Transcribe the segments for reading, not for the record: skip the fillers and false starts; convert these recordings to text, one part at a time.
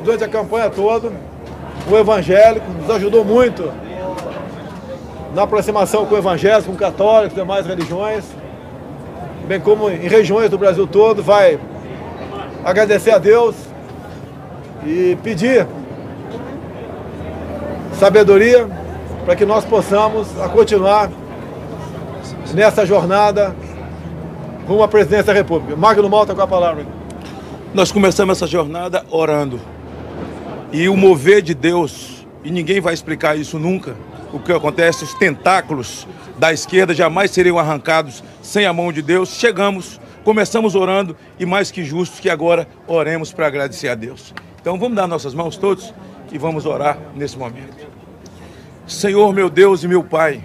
durante a campanha toda, o evangélico, nos ajudou muito na aproximação com o evangélico, com católicos, demais religiões, bem como em regiões do Brasil todo. Vai agradecer a Deus e pedir sabedoria para que nós possamos continuar nessa jornada rumo à presidência da República. Magno Malta com a palavra. Nós começamos essa jornada orando. E o mover de Deus, e ninguém vai explicar isso nunca, o que acontece, os tentáculos da esquerda jamais seriam arrancados sem a mão de Deus. Começamos orando e mais que justos que agora oremos para agradecer a Deus. Então vamos dar nossas mãos todos e vamos orar nesse momento. Senhor, meu Deus e meu Pai,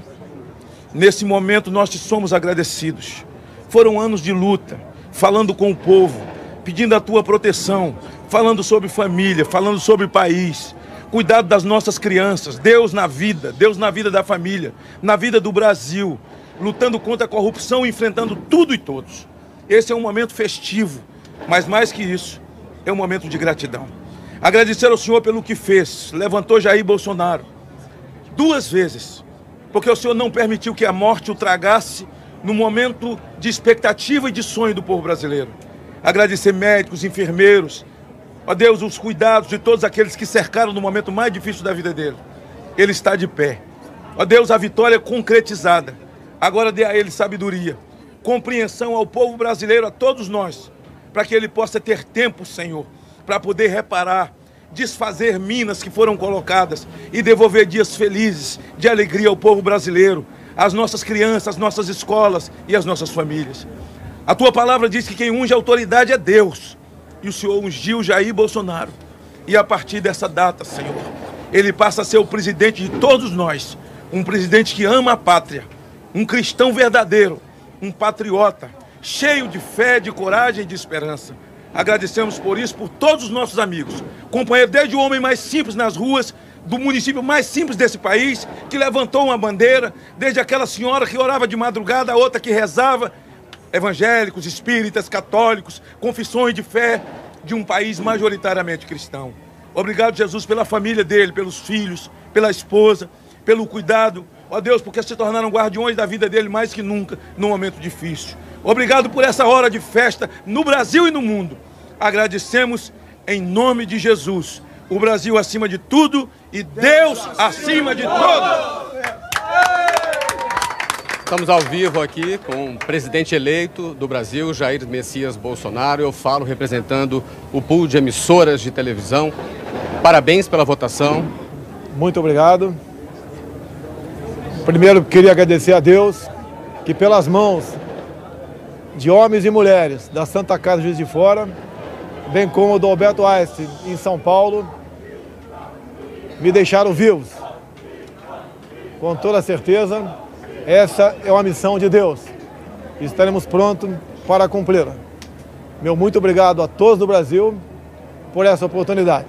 nesse momento nós te somos agradecidos. Foram anos de luta, falando com o povo, pedindo a tua proteção, falando sobre família, falando sobre país, cuidado das nossas crianças, Deus na vida da família, na vida do Brasil, lutando contra a corrupção, enfrentando tudo e todos. Esse é um momento festivo, mas mais que isso, é um momento de gratidão. Agradecer ao Senhor pelo que fez, levantou Jair Bolsonaro 2 vezes, porque o Senhor não permitiu que a morte o tragasse no momento de expectativa e de sonho do povo brasileiro. Agradecer médicos, enfermeiros, ó Deus, os cuidados de todos aqueles que cercaram no momento mais difícil da vida dele. Ele está de pé. Ó Deus, a vitória é concretizada. Agora dê a ele sabedoria, compreensão ao povo brasileiro, a todos nós, para que ele possa ter tempo, Senhor, para poder reparar, desfazer minas que foram colocadas e devolver dias felizes, de alegria ao povo brasileiro, às nossas crianças, às nossas escolas e às nossas famílias. A tua palavra diz que quem unge a autoridade é Deus. E o Senhor ungiu Jair Bolsonaro. E a partir dessa data, Senhor, ele passa a ser o presidente de todos nós. Um presidente que ama a pátria. Um cristão verdadeiro. Um patriota. Cheio de fé, de coragem e de esperança. Agradecemos por isso, por todos os nossos amigos. Companheiro, desde o homem mais simples nas ruas, do município mais simples desse país, que levantou uma bandeira, desde aquela senhora que orava de madrugada, a outra que rezava, evangélicos, espíritas, católicos, confissões de fé de um país majoritariamente cristão. Obrigado, Jesus, pela família dele, pelos filhos, pela esposa, pelo cuidado. Ó Deus, porque se tornaram guardiões da vida dele mais que nunca, num momento difícil. Obrigado por essa hora de festa no Brasil e no mundo. Agradecemos em nome de Jesus. O Brasil acima de tudo e Deus acima de todos. Estamos ao vivo aqui com o presidente eleito do Brasil, Jair Messias Bolsonaro. Eu falo representando o pool de emissoras de televisão. Parabéns pela votação. Muito obrigado. Primeiro, queria agradecer a Deus que pelas mãos de homens e mulheres da Santa Casa Juiz de Fora, bem como do Alberto Einstein em São Paulo, me deixaram vivos. Com toda certeza, essa é uma missão de Deus. E estaremos prontos para cumpri-la. Meu muito obrigado a todos do Brasil por essa oportunidade.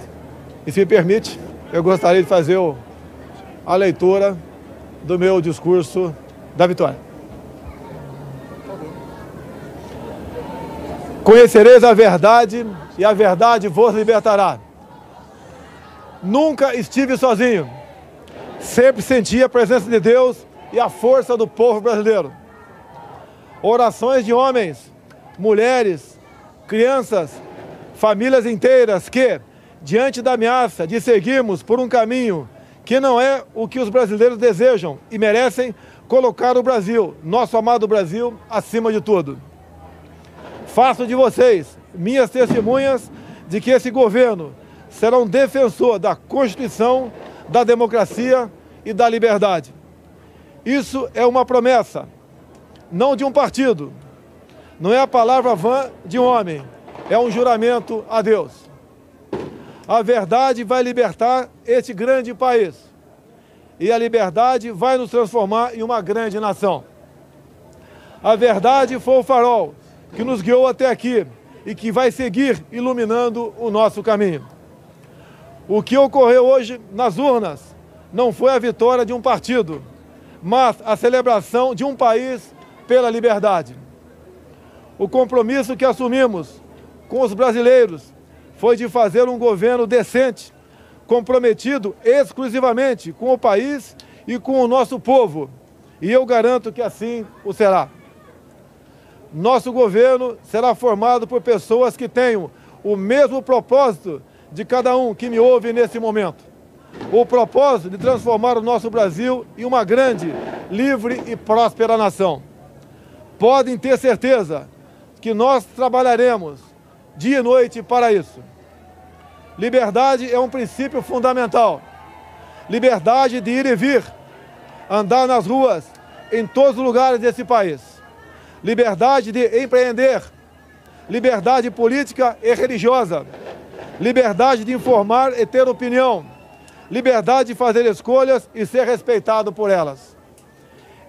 E se me permite, eu gostaria de fazer a leitura do meu discurso da vitória. Conhecereis a verdade e a verdade vos libertará. Nunca estive sozinho. Sempre senti a presença de Deus e a força do povo brasileiro. Orações de homens, mulheres, crianças, famílias inteiras que, diante da ameaça de seguirmos por um caminho que não é o que os brasileiros desejam e merecem, colocar o Brasil, nosso amado Brasil, acima de tudo. Faço de vocês minhas testemunhas de que esse governo será um defensor da Constituição, da democracia e da liberdade. Isso é uma promessa, não de um partido, não é a palavra vã de um homem, é um juramento a Deus. A verdade vai libertar este grande país e a liberdade vai nos transformar em uma grande nação. A verdade foi o farol que nos guiou até aqui e que vai seguir iluminando o nosso caminho. O que ocorreu hoje nas urnas não foi a vitória de um partido, mas a celebração de um país pela liberdade. O compromisso que assumimos com os brasileiros foi de fazer um governo decente, comprometido exclusivamente com o país e com o nosso povo. E eu garanto que assim o será. Nosso governo será formado por pessoas que tenham o mesmo propósito de cada um que me ouve nesse momento. O propósito de transformar o nosso Brasil em uma grande, livre e próspera nação. Podem ter certeza que nós trabalharemos dia e noite para isso. Liberdade é um princípio fundamental. Liberdade de ir e vir, andar nas ruas, em todos os lugares desse país. Liberdade de empreender, liberdade política e religiosa, liberdade de informar e ter opinião, liberdade de fazer escolhas e ser respeitado por elas.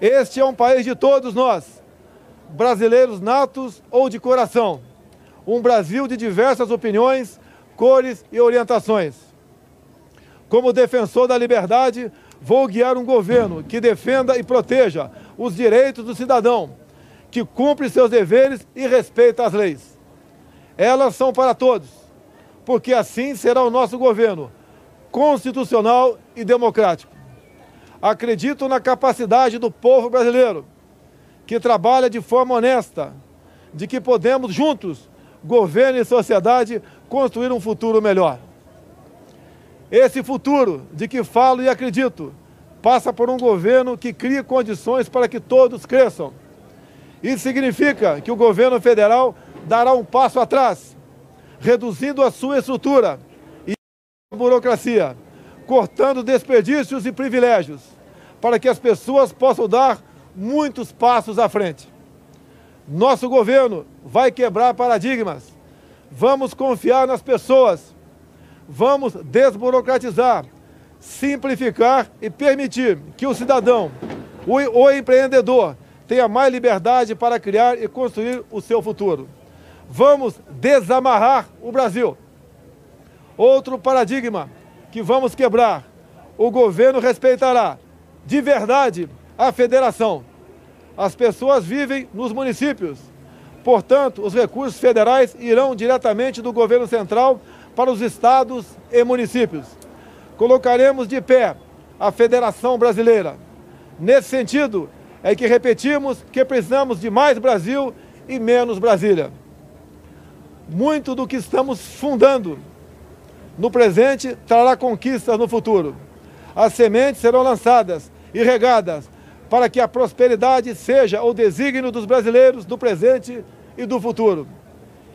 Este é um país de todos nós, brasileiros natos ou de coração, um Brasil de diversas opiniões, cores e orientações. Como defensor da liberdade, vou guiar um governo que defenda e proteja os direitos do cidadão, que cumpre seus deveres e respeita as leis. Elas são para todos, porque assim será o nosso governo, constitucional e democrático. Acredito na capacidade do povo brasileiro, que trabalha de forma honesta, de que podemos juntos, governo e sociedade, construir um futuro melhor. Esse futuro de que falo e acredito passa por um governo que crie condições para que todos cresçam. Isso significa que o governo federal dará um passo atrás, reduzindo a sua estrutura e a burocracia, cortando desperdícios e privilégios, para que as pessoas possam dar muitos passos à frente. Nosso governo vai quebrar paradigmas. Vamos confiar nas pessoas. Vamos desburocratizar, simplificar e permitir que o cidadão, o empreendedor, tenha mais liberdade para criar e construir o seu futuro. Vamos desamarrar o Brasil. Outro paradigma que vamos quebrar. O governo respeitará de verdade a federação. As pessoas vivem nos municípios. Portanto, os recursos federais irão diretamente do governo central para os estados e municípios. Colocaremos de pé a Federação Brasileira. Nesse sentido, é que repetimos que precisamos de mais Brasil e menos Brasília. Muito do que estamos fundando no presente trará conquistas no futuro. As sementes serão lançadas e regadas para que a prosperidade seja o desígnio dos brasileiros do presente e do futuro.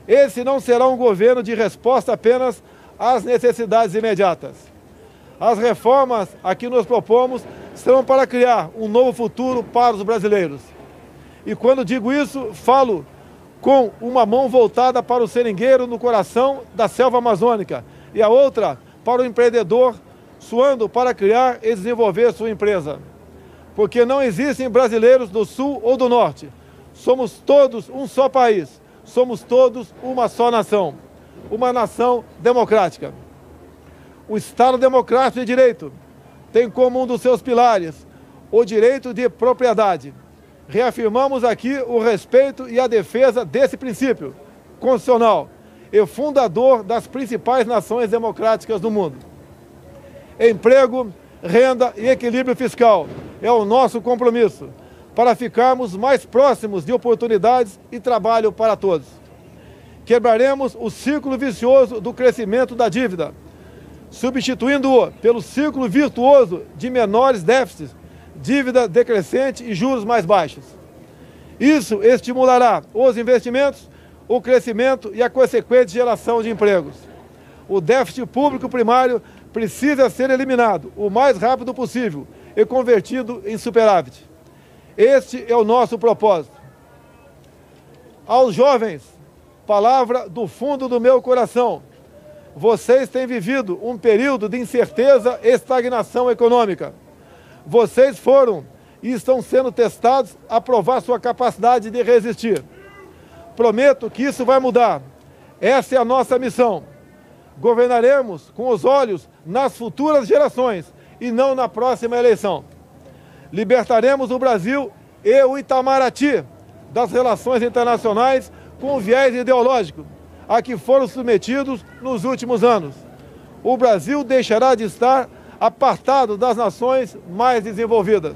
Esse não será um governo de resposta apenas às necessidades imediatas. As reformas a que nos propomos serão para criar um novo futuro para os brasileiros. E quando digo isso, falo com uma mão voltada para o seringueiro no coração da selva amazônica e a outra para o empreendedor suando para criar e desenvolver sua empresa. Porque não existem brasileiros do Sul ou do Norte. Somos todos um só país. Somos todos uma só nação. Uma nação democrática. O Estado Democrático de Direito tem como um dos seus pilares o direito de propriedade. Reafirmamos aqui o respeito e a defesa desse princípio constitucional e fundador das principais nações democráticas do mundo. Emprego, renda e equilíbrio fiscal é o nosso compromisso para ficarmos mais próximos de oportunidades e trabalho para todos. Quebraremos o ciclo vicioso do crescimento da dívida, substituindo-o pelo ciclo virtuoso de menores déficits, dívida decrescente e juros mais baixos. Isso estimulará os investimentos, o crescimento e a consequente geração de empregos. O déficit público primário precisa ser eliminado o mais rápido possível e convertido em superávit. Este é o nosso propósito. Aos jovens, palavra do fundo do meu coração. Vocês têm vivido um período de incerteza e estagnação econômica. Vocês foram e estão sendo testados a provar sua capacidade de resistir. Prometo que isso vai mudar. Essa é a nossa missão. Governaremos com os olhos nas futuras gerações e não na próxima eleição. Libertaremos o Brasil e o Itamaraty das relações internacionais com viés ideológico, a que foram submetidos nos últimos anos. O Brasil deixará de estar apartado das nações mais desenvolvidas.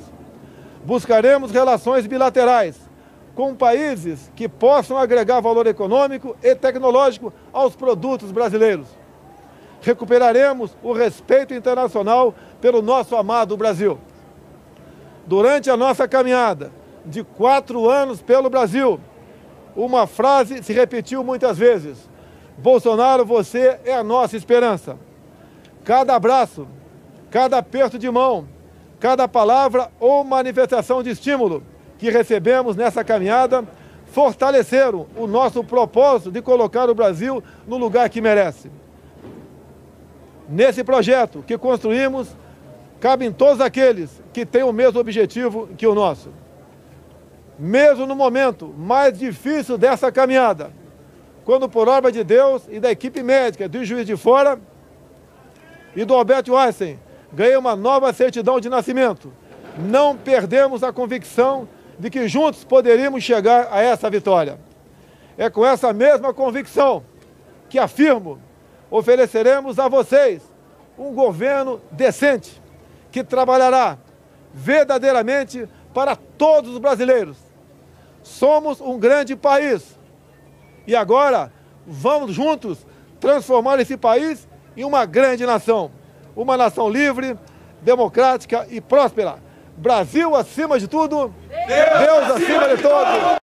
Buscaremos relações bilaterais com países que possam agregar valor econômico e tecnológico aos produtos brasileiros. Recuperaremos o respeito internacional pelo nosso amado Brasil. Durante a nossa caminhada de 4 anos pelo Brasil, uma frase se repetiu muitas vezes: Bolsonaro, você é a nossa esperança. Cada abraço, cada aperto de mão, cada palavra ou manifestação de estímulo que recebemos nessa caminhada fortaleceram o nosso propósito de colocar o Brasil no lugar que merece. Nesse projeto que construímos, cabem todos aqueles que têm o mesmo objetivo que o nosso. Mesmo no momento mais difícil dessa caminhada, quando por obra de Deus e da equipe médica do Juiz de Fora e do Albert Einstein ganhei uma nova certidão de nascimento, não perdemos a convicção de que juntos poderíamos chegar a essa vitória. É com essa mesma convicção que afirmo, ofereceremos a vocês um governo decente, que trabalhará verdadeiramente para todos os brasileiros. Somos um grande país e agora vamos juntos transformar esse país em uma grande nação. Uma nação livre, democrática e próspera. Brasil acima de tudo, Deus acima de todos.